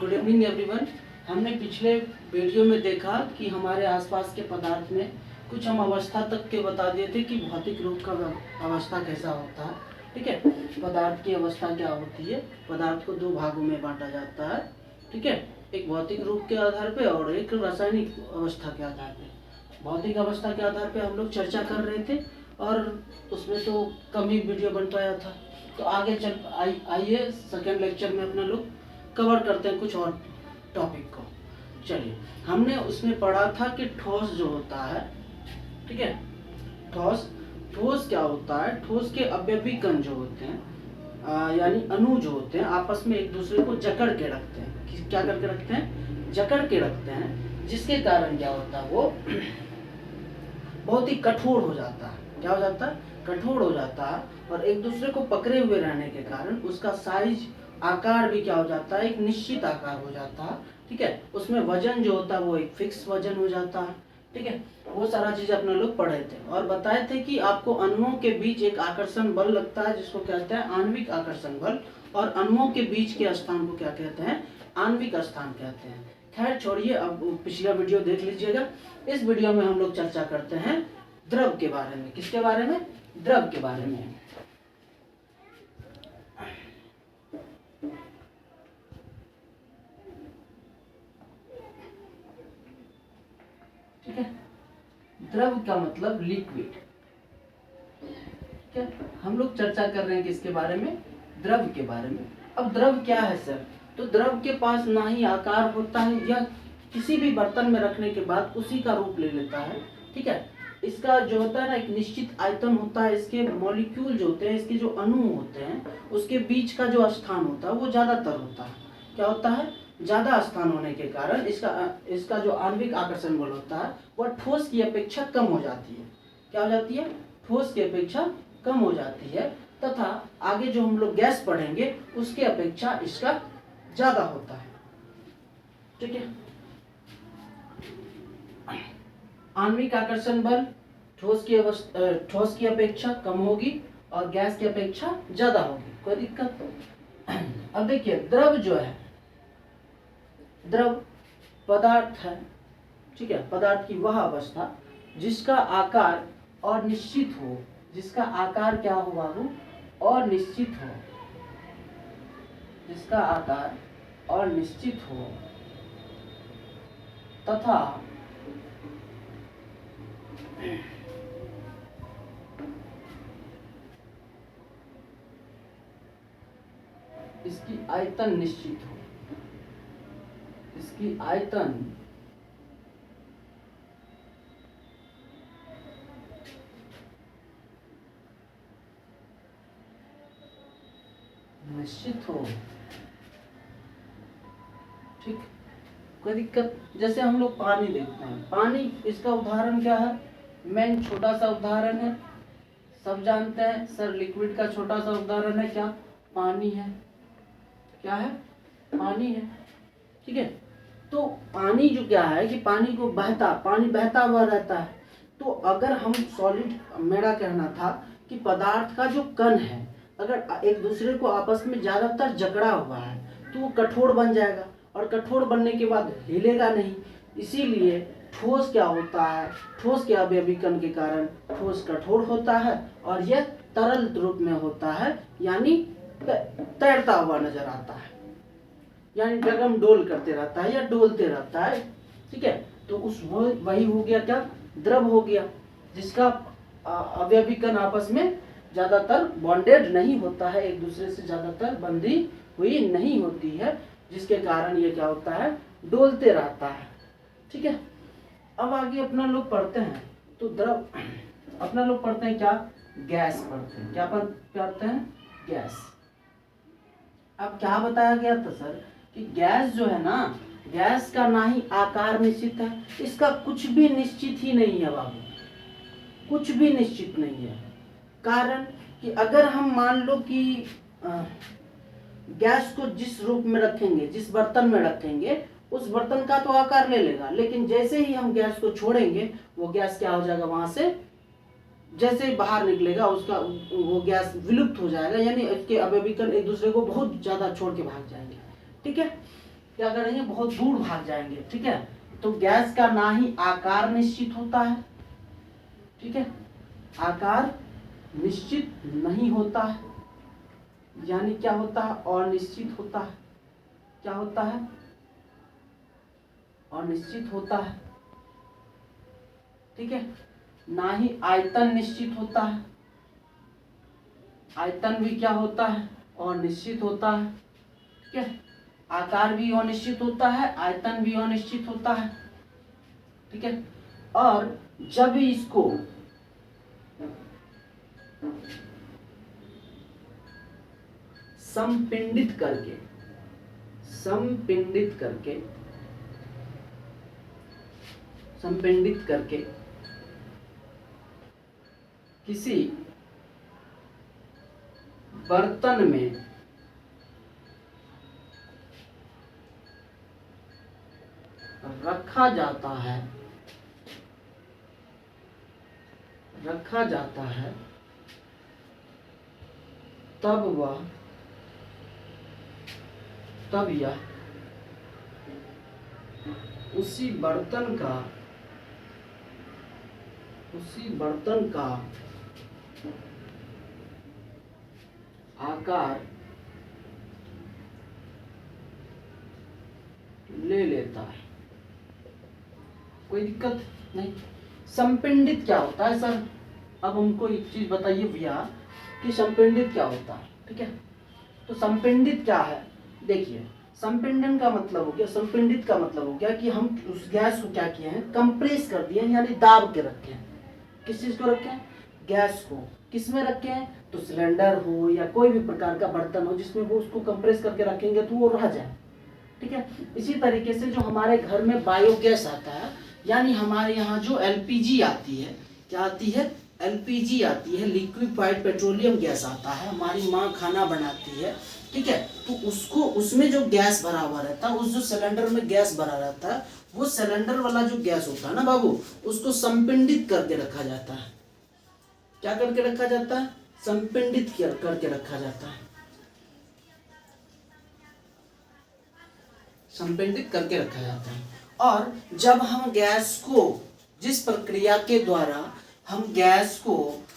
Good evening everyone. हमने पिछले video में देखा कि हमारे आसपास के पदार्थ में कुछ हम अवस्था तक के बता दिए थे कि भौतिक रूप का अवस्था कैसा होता है। ठीक है, पदार्थ की अवस्था क्या होती है। पदार्थ को दो भागों में बांटा जाता है। ठीक है, एक भौतिक रूप के आधार पे और एक रासायनिक अवस्था के आधार पे। भौतिक अवस्था के आधार पे हम लोग चर्चा कर रहे थे और उसमें तो कम ही वीडियो बन पाया था। तो आगे चल आइए सेकेंड लेक्चर में अपना लोग कवर करते हैं कुछ और टॉपिक को। चलिए, हमने उसमें पढ़ा था कि ठोस जो होता है, ठीक है, ठोस क्या होता है। ठोस के अवयवी कण जो होते हैं यानी अणु जो होते हैं आपस में एक दूसरे को जकड़ के रखते हैं। क्या करके रखते हैं? जकड़ के रखते हैं, जिसके कारण क्या होता है, वो बहुत ही कठोर हो जाता है। क्या हो जाता है? कठोर हो जाता है। और एक दूसरे को पकड़े हुए रहने के कारण उसका साइज, आकार भी क्या हो जाता है, एक निश्चित आकार हो जाता है। ठीक है, उसमें वजन जो होता है वो एक फिक्स वजन हो जाता है। ठीक है, वो सारा चीज अपने लोग पढ़े थे और बताए थे कि आपको अणुओं के बीच एक आकर्षण बल लगता है जिसको कहते हैं आणविक आकर्षण बल, और अणुओं के बीच के स्थान को क्या कहते हैं? आणविक स्थान कहते हैं। खैर छोड़िए, अब पिछला वीडियो देख लीजिएगा। इस वीडियो में हम लोग चर्चा करते हैं द्रव के बारे में। किसके बारे में? द्रव के बारे में। ठीक है, द्रव का मतलब लिक्विड। क्या हम लोग चर्चा कर रहे हैं किसके बारे में? द्रव के बारे में। अब द्रव क्या है सर? तो द्रव के पास ना ही आकार होता है, या किसी भी बर्तन में रखने के बाद उसी का रूप ले लेता है। ठीक है, इसका जो होता है ना, एक निश्चित आयतन होता है। इसके मॉलिक्यूल जो होते हैं, इसके जो अणु होते हैं, उसके बीच का जो स्थान होता है वो ज्यादातर होता है। क्या होता है? ज्यादा स्थान होने के कारण इसका जो आणविक आकर्षण बल होता है वह ठोस की अपेक्षा कम हो जाती है। क्या हो जाती है? ठोस की अपेक्षा कम हो जाती है, तथा आगे जो हम लोग गैस पढ़ेंगे उसके अपेक्षा इसका ज्यादा होता है। ठीक है, आणविक आकर्षण बल ठोस की अपेक्षा कम होगी और गैस की अपेक्षा ज्यादा होगी। कोई दिक्कत? अब देखिए, द्रव जो है, द्रव पदार्थ है। ठीक है, पदार्थ की वह अवस्था जिसका आकार अनिश्चित हो। जिसका आकार क्या हो बाबू? अनिश्चित हो। जिसका आकार अनिश्चित हो तथा इसकी आयतन निश्चित हो। इसकी आयतन निश्चित हो। ठीक, कोई दिक्कत? जैसे हम लोग पानी देखते हैं, पानी, इसका उदाहरण क्या है? मेन छोटा सा उदाहरण है, सब जानते हैं सर, लिक्विड का छोटा सा उदाहरण है क्या? पानी है। क्या है? पानी है। ठीक है, तो पानी जो क्या है कि पानी बहता हुआ रहता है। तो अगर हम सॉलिड, मेरा कहना था कि पदार्थ का जो कण है अगर एक दूसरे को आपस में ज्यादातर जकड़ा हुआ है तो वो कठोर बन जाएगा, और कठोर बनने के बाद हिलेगा नहीं। इसीलिए ठोस क्या होता है? ठोस के अवयवी कण के कारण ठोस कठोर होता है और यह तरल रूप में होता है, यानी तैरता हुआ नजर आता है, यानी डगम डोल करते रहता है या डोलते रहता है। ठीक है, तो वही हो गया क्या? द्रव हो गया, जिसका अवयवी कण आपस में ज्यादातर बॉन्डेड नहीं होता है, एक दूसरे से ज्यादातर बंधी हुई नहीं होती है, जिसके कारण ये क्या होता है? डोलते रहता है। ठीक है, अब आगे अपना लोग पढ़ते हैं तो द्रव, अपना लोग पढ़ते हैं क्या? गैस पढ़ते हैं। क्या पढ़ते हैं? गैस। अब क्या बताया गया था सर कि गैस जो है ना, गैस का ना ही आकार निश्चित है, इसका कुछ भी निश्चित ही नहीं है बाबू, कुछ भी निश्चित नहीं है। कारण कि अगर हम मान लो कि गैस को जिस रूप में रखेंगे, जिस बर्तन में रखेंगे, उस बर्तन का तो आकार ले लेगा, लेकिन जैसे ही हम गैस को छोड़ेंगे वो गैस क्या हो जाएगा? वहां से जैसे ही बाहर निकलेगा उसका वो गैस विलुप्त हो जाएगा, यानी इसके अवयवी कण एक दूसरे को बहुत ज्यादा छोड़ के भाग जाएंगे। ठीक है, क्या करेंगे, बहुत दूर भाग जाएंगे। ठीक है, तो गैस का ना ही आकार निश्चित होता है, ठीक है, आकार निश्चित नहीं होता है, यानी क्या होता है, अनिश्चित होता है। क्या होता है, अनिश्चित होता है। ठीक है, ना ही आयतन निश्चित होता है, आयतन भी क्या होता है, अनिश्चित होता है। ठीक है, आकार भी अनिश्चित होता है, आयतन भी अनिश्चित होता है। ठीक है, और जब इसको संपिंडित करके किसी बर्तन में रखा जाता है तब यह उसी बर्तन का आकार ले लेता है। कोई दिक्कत नहीं। संपिंडित क्या होता है सर? अब हमको एक चीज बताइए भैया कि संपिंडित क्या होता है। ठीक है, तो संपिंडित क्या है, देखिए संपिंडन का मतलब हो गया, संपिंडित का मतलब हो गया कि हम उस गैस को क्या किए हैं, कंप्रेस कर दिए हैं, यानी दाब के रखे हैं। किस चीज को रखे हैं, गैस को। किस में रखे हैं, तो सिलेंडर हो या कोई भी प्रकार का बर्तन हो जिसमें वो उसको कंप्रेस करके रखेंगे तो वो रह जाए। ठीक है, इसी तरीके से जो हमारे घर में बायोगैस आता है, यानी हमारे यहाँ जो एलपीजी आती है, क्या आती है, एलपीजी आती है, लिक्विफाइड पेट्रोलियम गैस आता है, हमारी माँ खाना बनाती है। ठीक है, तो उसको, उसमें जो गैस भरा हुआ रहता है, उस जो सिलेंडर में गैस भरा रहता है, वो सिलेंडर वाला जो गैस होता है ना बाबू, उसको संपिंडित करके रखा जाता है। क्या करके रखा जाता है, संपिंडित करके रखा जाता है, संपिंडित करके रखा जाता है। और जब हम गैस को, जिस प्रक्रिया के द्वारा हम गैस को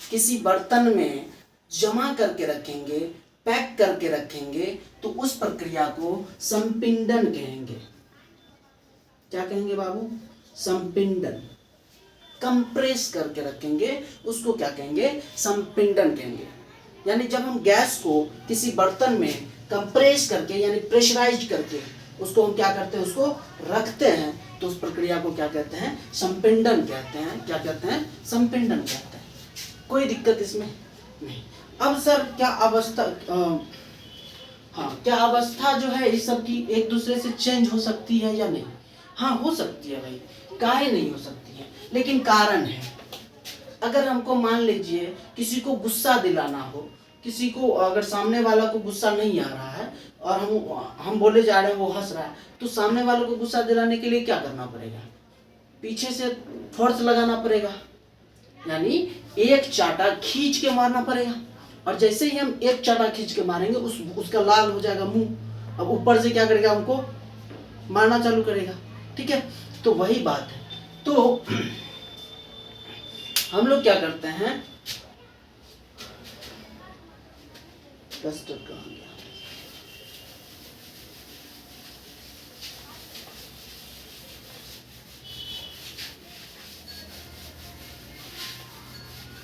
किसी बर्तन में जमा करके रखेंगे, पैक करके रखेंगे, तो उस प्रक्रिया को संपिंडन कहेंगे। क्या कहेंगे बाबू, संपिंडन। कंप्रेस करके रखेंगे उसको क्या कहेंगे, संपिंडन कहेंगे। यानी जब हम गैस को किसी बर्तन में कंप्रेस करके यानी प्रेशराइज्ड करके उसको हम क्या करते हैं, उसको रखते हैं, तो उस प्रक्रिया को क्या कहते हैं, संपिंडन कहते हैं। क्या कहते हैं, संपिंडन कहते हैं। कोई दिक्कत इसमें नहीं। अब सर क्या अवस्था, क्या अवस्था जो है इस सब की एक दूसरे से चेंज हो सकती है या नहीं? हाँ हो सकती है भाई, काहे नहीं हो सकती है, लेकिन कारण है। अगर हमको मान लीजिए किसी को गुस्सा दिलाना हो, किसी को अगर सामने वाला को गुस्सा नहीं आ रहा है और हम बोले जा रहे हैं, वो हंस रहा है, तो सामने वाले को गुस्सा दिलाने के लिए क्या करना पड़ेगा, पीछे से फोर्स लगाना पड़ेगा, यानी एक चाटा खींच के मारना पड़ेगा। और जैसे ही हम एक चाटा खींच के मारेंगे उसका लाल हो जाएगा मुंह, अब ऊपर से क्या करेगा, हमको मारना चालू करेगा। ठीक है, तो वही बात है। तो हम लोग क्या करते हैं, डस्टर कहाँ गया,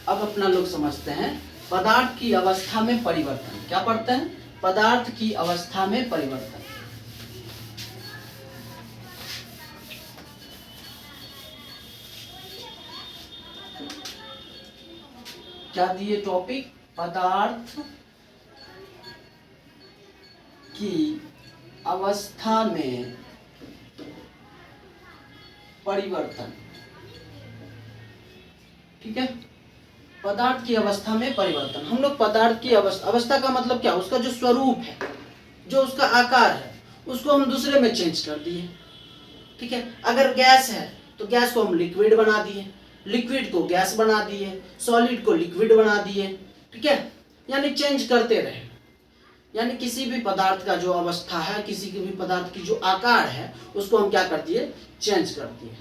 अब अपना लोग समझते हैं पदार्थ की अवस्था में परिवर्तन। क्या पढ़ते हैं, पदार्थ की अवस्था में परिवर्तन। क्या दिए टॉपिक, पदार्थ की अवस्था में परिवर्तन। ठीक है, पदार्थ की अवस्था में परिवर्तन। हम लोग पदार्थ की अवस्था का मतलब क्या, उसका जो स्वरूप है, जो उसका आकार है, उसको हम दूसरे में चेंज कर दिए। ठीक है, अगर गैस है तो गैस को हम लिक्विड बना दिए, लिक्विड को गैस बना दिए, सॉलिड को लिक्विड बना दिए। ठीक है, यानी चेंज करते रहे। यानी किसी भी पदार्थ का जो अवस्था है, किसी के भी पदार्थ की जो आकार है, उसको हम क्या कर दिए, चेंज कर दिए।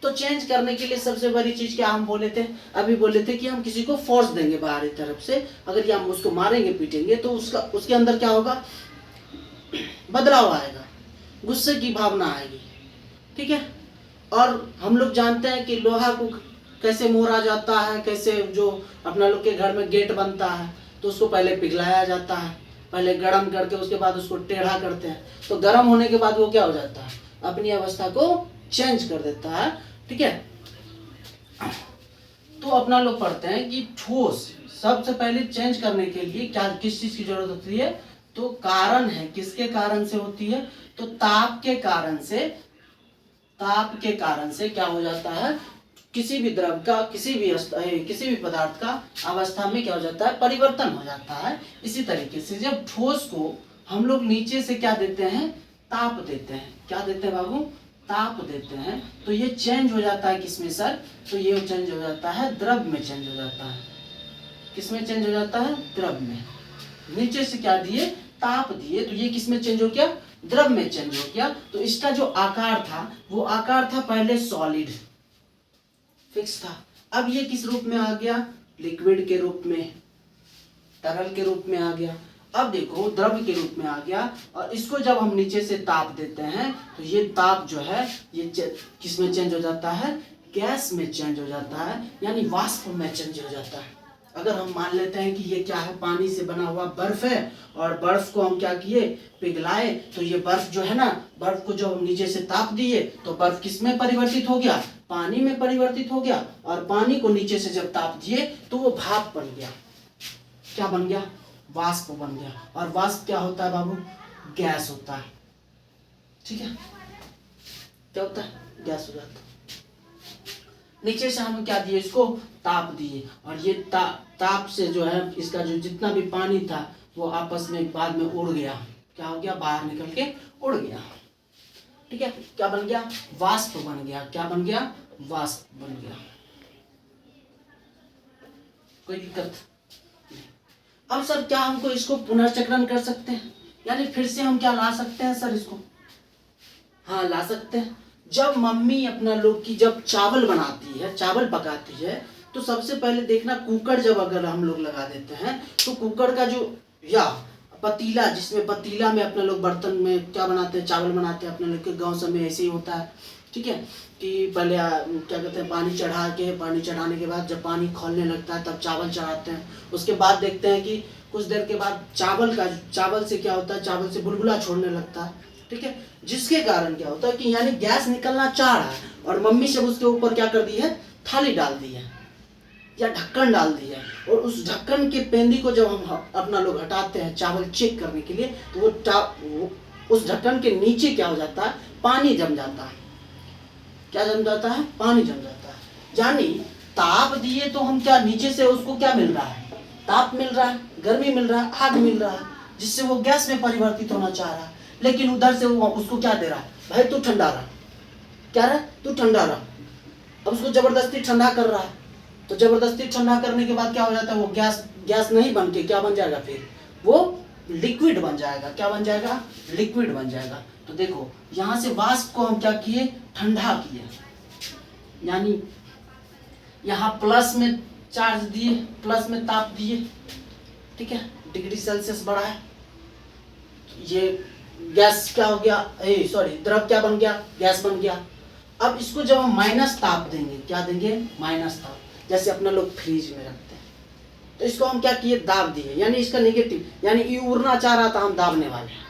तो चेंज करने के लिए सबसे बड़ी चीज क्या हम बोले थे, अभी बोले थे कि हम किसी को फोर्स देंगे बाहरी तरफ से, अगर हम उसको मारेंगे पीटेंगे तो उसके अंदर क्या होगा, बदलाव आएगा, गुस्से की भावना आएगी, ठीक है। और हम लोग जानते हैं कि लोहा को कैसे मोड़ा जाता है, कैसे जो अपना लोग के घर में गेट बनता है तो उसको पहले पिघलाया जाता है, पहले गर्म करके उसके बाद उसको टेढ़ा करते हैं, तो गर्म होने के बाद वो क्या हो जाता है, अपनी अवस्था को चेंज कर देता है, ठीक है। तो अपना लोग पढ़ते हैं कि ठोस सबसे पहले चेंज करने के लिए क्या किस चीज की जरूरत होती है, तो कारण है, किसके कारण से होती है, तो ताप के कारण से, ताप के कारण से क्या हो जाता है, किसी भी द्रव का, किसी भी पदार्थ का अवस्था में क्या हो जाता है, परिवर्तन हो जाता है। इसी तरीके से जब ठोस को हम लोग नीचे से क्या देते हैं, ताप देते हैं, क्या देते हैं बाबू, ताप देते हैं, तो ये चेंज हो जाता है किसमें सर, तो ये चेंज हो जाता है द्रव में, चेंज हो जाता है, किसमें चेंज हो जाता है, द्रव में। नीचे से क्या दिए, ताप दिए, तो ये किसमें चेंज हो गया, द्रव में चेंज हो गया। तो इसका जो आकार था वो आकार था पहले सॉलिड, फिक्स था, अब ये किस रूप में आ गया, लिक्विड के रूप में, तरल के रूप में आ गया। अब देखो द्रव के रूप में आ गया, और इसको जब हम नीचे से ताप देते हैं तो ये ताप जो है ये किसमें चेंज हो जाता है, गैस में चेंज हो जाता है, यानी वाष्प में चेंज हो जाता है। अगर हम मान लेते हैं कि ये क्या है, पानी से बना हुआ बर्फ है, और बर्फ को हम क्या किए, पिघलाए, तो ये बर्फ जो है ना, बर्फ को जब हम नीचे से ताप दिए तो बर्फ किस में परिवर्तित हो गया, पानी में परिवर्तित हो गया, और पानी को नीचे से जब ताप दिए तो वो भाप बन गया, क्या बन गया, वाष्प बन गया। और वाष्प क्या होता है बाबू, गैस होता है, ठीक है, क्या होता है, गैस हो जाता है। नीचे से हम क्या दिए, इसको ताप दिए, और ये ताप से जो है इसका जो जितना भी पानी था वो आपस में बाद में उड़ गया, क्या हो गया, बाहर निकल के उड़ गया, ठीक है, क्या बन गया, वाष्प बन गया, क्या बन गया, वाष्प बन गया। कोई दिक्कत नहीं। अब सर क्या हमको इसको पुनर्चक्रण कर सकते हैं, यानी फिर से हम क्या ला सकते हैं सर इसको, हाँ ला सकते हैं। जब मम्मी अपना लोग की जब चावल बनाती है, चावल पकाती है, तो सबसे पहले देखना कुकर जब अगर हम लोग लगा देते हैं तो कुकर का जो या पतीला, जिसमें पतीला में अपने लोग बर्तन में क्या बनाते हैं, चावल बनाते हैं, अपने लोग के गांव सब में ऐसे ही होता है, ठीक है, कि पहले क्या कहते हैं, पानी चढ़ा के, पानी चढ़ाने के बाद जब पानी खौलने लगता है तब चावल चढ़ाते हैं, उसके बाद देखते हैं कि कुछ देर के बाद चावल से क्या होता है, चावल से बुलबुला छोड़ने लगता है, ठीक है, जिसके कारण क्या होता है कि यानी गैस निकलना चाह रहा है, और मम्मी सब उसके ऊपर क्या कर दी है, थाली डाल दी है या ढक्कन डाल दी है, और उस ढक्कन के पेंदी को जब हम अपना लोग हटाते हैं चावल चेक करने के लिए, तो वो उस ढक्कन के नीचे क्या हो जाता है, पानी जम जाता है, क्या जम जाता है, पानी जम जाता है। यानी ताप दिए तो हम क्या, नीचे से उसको क्या मिल रहा है, ताप मिल रहा है, गर्मी मिल रहा है, आग मिल रहा है, जिससे वो गैस में परिवर्तित होना चाह रहा है, लेकिन उधर से वो उसको क्या दे रहा है, भाई तू ठंडा रहा, क्या रहा, तू ठंडा रहा। अब उसको जबरदस्ती ठंडा कर रहा है, तो जबरदस्ती ठंडा करने के बाद क्या हो जाता है, वो गैस नहीं बन के क्या बन जाएगा, फिर वो लिक्विड बन जाएगा, क्या बन जाएगा, लिक्विड बन जाएगा। तो देखो यहाँ से वाष्प को हम क्या किए, ठंडा किए, यानी यहाँ प्लस में चार्ज दिए, प्लस में ताप दिए, ठीक है, डिग्री सेल्सियस बढ़ा है, ये गैस क्या हो गया, सॉरी द्रव क्या बन गया, गैस बन गया। अब इसको जब हम माइनस ताप देंगे, क्या देंगे, माइनस ताप, जैसे अपना लोग फ्रिज में रखते हैं, तो इसको हम क्या किए, दाब दिए, यानी इसका नेगेटिव, यानी ये उड़ना चाह रहा था, हम दाबने वाले,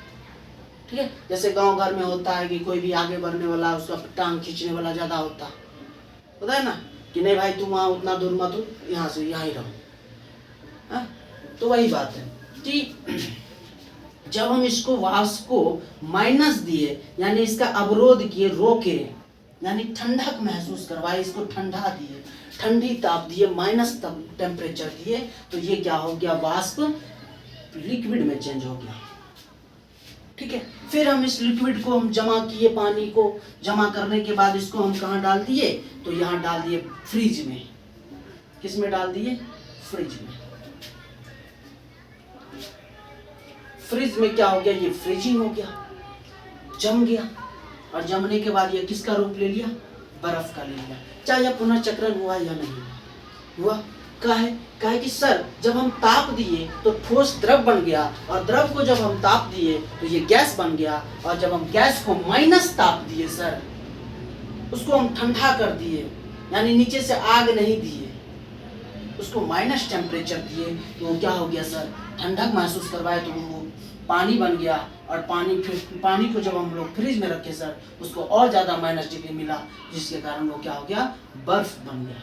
ठीक है। जैसे गांव घर में होता है कि कोई भी आगे बढ़ने वाला, उसका टांग खींचने वाला ज्यादा होता, पता है ना, कि नहीं भाई तू वहां उतना दूर मत, तू यहाँ से यहाँ ही रहो, तो वही बात है कि जब हम इसको वाष्प को माइनस दिए, यानी इसका अवरोध किए, रोके, यानी ठंडक महसूस करवाए, इसको ठंडा दिए, ठंडी ताप दिए, माइनस टेम्परेचर दिए, तो ये क्या हो गया, वाष्प लिक्विड में चेंज हो गया, ठीक है। फिर हम इस लिक्विड को हम जमा किए, पानी को जमा करने के बाद इसको हम कहाँ डाल दिए, तो यहाँ डाल दिए फ्रिज में, किस में डाल दिए, फ्रिज में। फ्रिज में क्या हो गया, ये फ्रीजिंग हो गया, जम गया, और जमने के बाद ये किसका रूप ले लिया, बर्फ का ले लिया। चाहे यह पुनर्चक्रण हुआ या नहीं हुआ, काहे कि सर जब हम ताप दिए तो ठोस द्रव बन गया, और द्रव को जब हम ताप दिए तो ये गैस बन गया, और जब हम गैस को माइनस ताप दिए सर, उसको हम ठंडा कर दिए, यानी नीचे से आग नहीं दिए, उसको माइनस टेम्परेचर दिए, तो वो क्या हो गया सर, ठंडक महसूस करवाए तो वो पानी बन गया, और पानी को जब हम लोग फ्रिज में रखे सर, उसको और ज़्यादा माइनस डिग्री मिला, जिसके कारण वो क्या हो गया, बर्फ बन गया।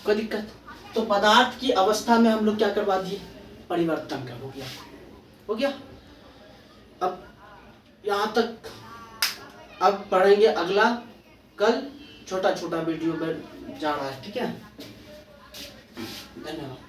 कोई दिक्कत? तो पदार्थ की अवस्था में हम लोग क्या करवा दिए, परिवर्तन कर हो गया। अब यहाँ तक अब पढ़ेंगे अगला, कल छोटा छोटा वीडियो में जा रहा है, ठीक है। धन्यवाद।